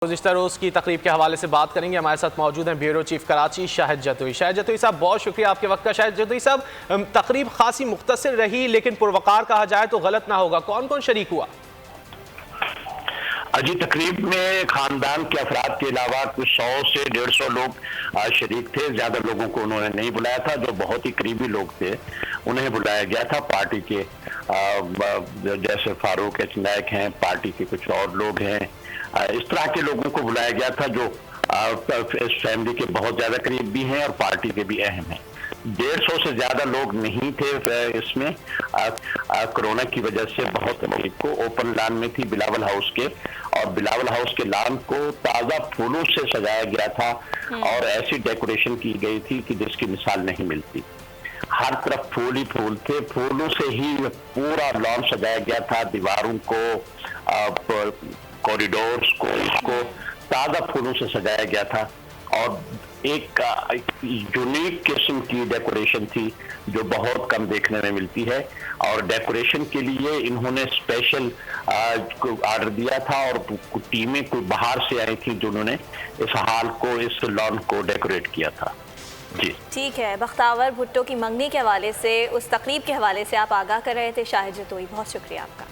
गुज़िश्ता रोज़ की तकरीब के हवाले से बात करेंगे। हमारे साथ मौजूद हैं ब्यूरो चीफ कराची शाहिद जतोई। शाहिद जतोई साहब, बहुत शुक्रिया आपके वक्त का। शाहिद जतोई साहब, तकरीब खासी मुख्तसर रही लेकिन पुरवकार कहा जाए तो गलत ना होगा। कौन कौन शरीक हुआ? जी, तकरीब में खानदान के अफराद के अलावा कुछ 100 से 150 लोग शरीक थे। ज्यादा लोगों को उन्होंने नहीं बुलाया था। जो बहुत ही करीबी लोग थे उन्हें बुलाया गया था। पार्टी के जैसे फारूक नायक हैं, पार्टी के कुछ और लोग हैं, इस तरह के लोगों को बुलाया गया था जो इस फैमिली के बहुत ज्यादा करीब भी हैं और पार्टी के भी अहम हैं। 150 से ज्यादा लोग नहीं थे इसमें। कोरोना की वजह से बहुत को ओपन लॉन में थी बिलावल हाउस के, और बिलावल हाउस के लॉन को ताजा फूलों से सजाया गया था और ऐसी डेकोरेशन की गई थी कि जिसकी मिसाल नहीं मिलती। हर तरफ फूल ही फूल थे, फूलों से ही पूरा लॉन सजाया गया था। दीवारों को, कॉरिडोर्स को, इसको ताजा फूलों से सजाया गया था और एक यूनिक किस्म की डेकोरेशन थी जो बहुत कम देखने में मिलती है। और डेकोरेशन के लिए इन्होंने स्पेशल ऑर्डर दिया था और टीमें कोई बाहर से आई थी जिन्होंने इस हाल को, इस लॉन को डेकोरेट किया था। जी ठीक है, बख्तावर भुट्टो की मंगनी के हवाले से, उस तकरीब के हवाले से आप आगाह कर रहे थे शाहिद जतोई, बहुत शुक्रिया आपका।